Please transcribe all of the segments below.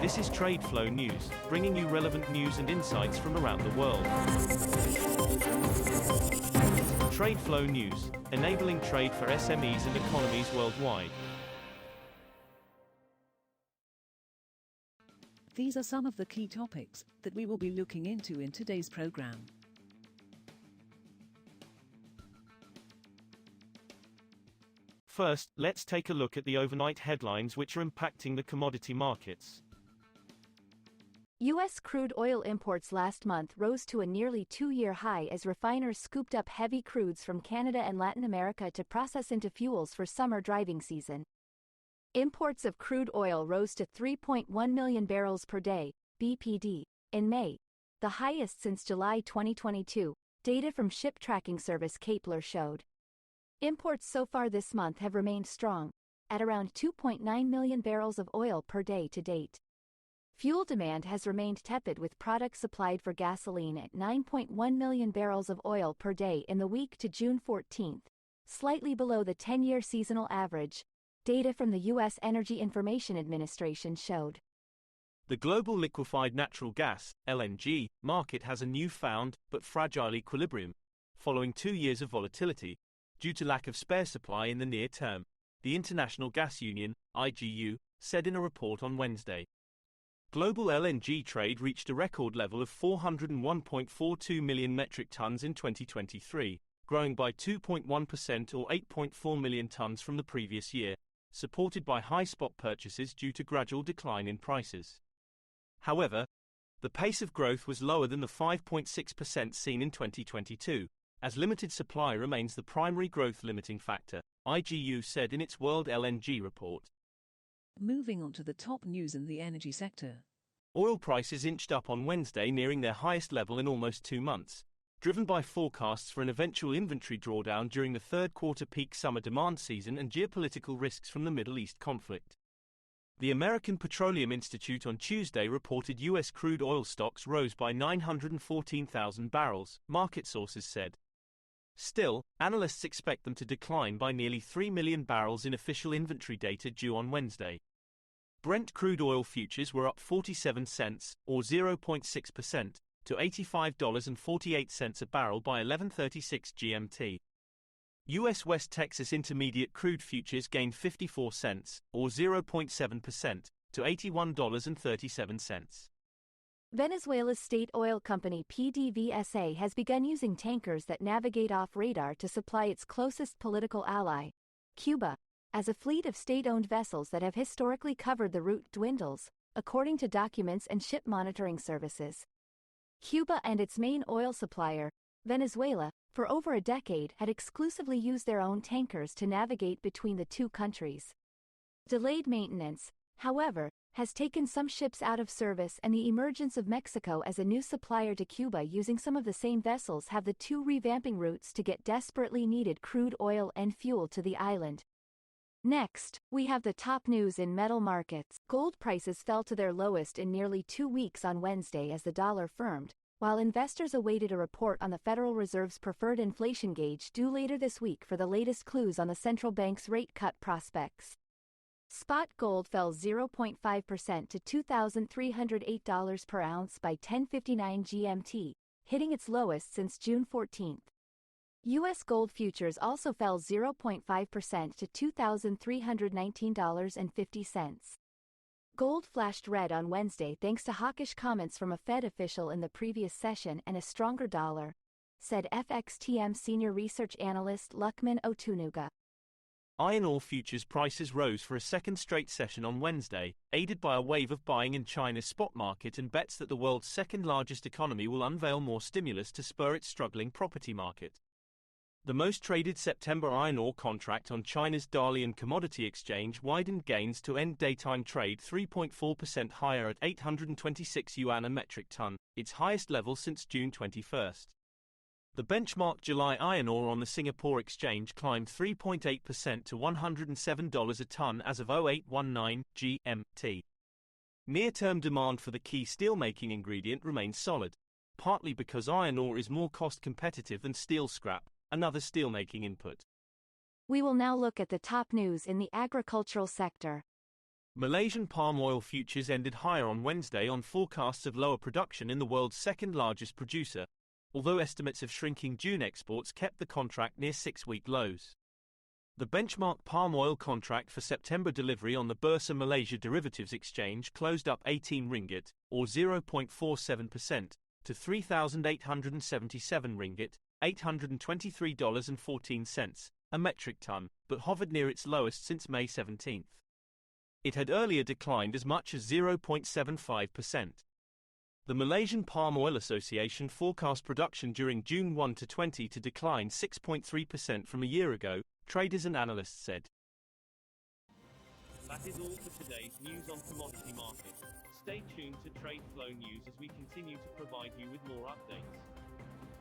This is TradeFlow News, bringing you relevant news and insights from around the world. TradeFlow News, enabling trade for SMEs and economies worldwide. These are some of the key topics that we will be looking into in today's program. First, let's take a look at the overnight headlines which are impacting the commodity markets. U.S. crude oil imports last month rose to a nearly two-year high as refiners scooped up heavy crudes from Canada and Latin America to process into fuels for summer driving season. Imports of crude oil rose to 3.1 million barrels per day, BPD, in May, the highest since July 2022, data from ship tracking service Kpler showed. Imports so far this month have remained strong, at around 2.9 million barrels of oil per day to date. Fuel demand has remained tepid with products supplied for gasoline at 9.1 million barrels of oil per day in the week to June 14, slightly below the 10-year seasonal average, data from the U.S. Energy Information Administration showed. The global liquefied natural gas, LNG, market has a newfound but fragile equilibrium, following 2 years of volatility, due to lack of spare supply in the near term, the International Gas Union, IGU, said in a report on Wednesday. Global LNG trade reached a record level of 401.42 million metric tons in 2023, growing by 2.1% or 8.4 million tons from the previous year, supported by high spot purchases due to gradual decline in prices. However, the pace of growth was lower than the 5.6% seen in 2022, as limited supply remains the primary growth limiting factor, IGU said in its World LNG report. Moving on to the top news in the energy sector. Oil prices inched up on Wednesday, nearing their highest level in almost 2 months, driven by forecasts for an eventual inventory drawdown during the third quarter peak summer demand season and geopolitical risks from the Middle East conflict. The American Petroleum Institute on Tuesday reported U.S. crude oil stocks rose by 914,000 barrels, market sources said. Still, analysts expect them to decline by nearly 3 million barrels in official inventory data due on Wednesday. Brent crude oil futures were up 47 cents, or 0.6%, to $85.48 a barrel by 11:36 GMT. U.S. West Texas Intermediate crude futures gained 54 cents, or 0.7%, to $81.37. Venezuela's state oil company PDVSA has begun using tankers that navigate off radar to supply its closest political ally, Cuba, as a fleet of state-owned vessels that have historically covered the route dwindles, according to documents and ship monitoring services. Cuba and its main oil supplier, Venezuela, for over a decade had exclusively used their own tankers to navigate between the two countries. Delayed maintenance, however, has taken some ships out of service, and the emergence of Mexico as a new supplier to Cuba using some of the same vessels have the two revamping routes to get desperately needed crude oil and fuel to the island. Next, we have the top news in metal markets. Gold prices fell to their lowest in nearly 2 weeks on Wednesday as the dollar firmed, while investors awaited a report on the Federal Reserve's preferred inflation gauge due later this week for the latest clues on the central bank's rate cut prospects. Spot gold fell 0.5% to $2,308 per ounce by 10:59 GMT, hitting its lowest since June 14. U.S. gold futures also fell 0.5% to $2,319.50. Gold flashed red on Wednesday thanks to hawkish comments from a Fed official in the previous session and a stronger dollar, said FXTM senior research analyst Lukman Otunuga. Iron ore futures prices rose for a second straight session on Wednesday, aided by a wave of buying in China's spot market and bets that the world's second-largest economy will unveil more stimulus to spur its struggling property market. The most traded September iron ore contract on China's Dalian Commodity Exchange widened gains to end daytime trade 3.4% higher at 826 yuan a metric ton, its highest level since June 21. The benchmark July iron ore on the Singapore Exchange climbed 3.8% to $107 a ton as of 0819 GMT. Near-term demand for the key steelmaking ingredient remains solid, partly because iron ore is more cost-competitive than steel scrap, another steelmaking input. We will now look at the top news in the agricultural sector. Malaysian palm oil futures ended higher on Wednesday on forecasts of lower production in the world's second-largest producer, although estimates of shrinking June exports kept the contract near 6-week lows. The benchmark palm oil contract for September delivery on the Bursa Malaysia Derivatives Exchange closed up 18 ringgit, or 0.47%, to 3,877 ringgit, $823.14, a metric ton, but hovered near its lowest since May 17. It had earlier declined as much as 0.75%. The Malaysian Palm Oil Association forecast production during June 1 to 20 to decline 6.3% from a year ago, traders and analysts said. That is all for today's news on commodity markets. Stay tuned to TradeFlow News as we continue to provide you with more updates.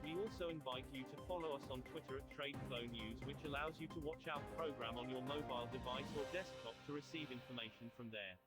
We also invite you to follow us on Twitter at TradeFlow News, which allows you to watch our program on your mobile device or desktop to receive information from there.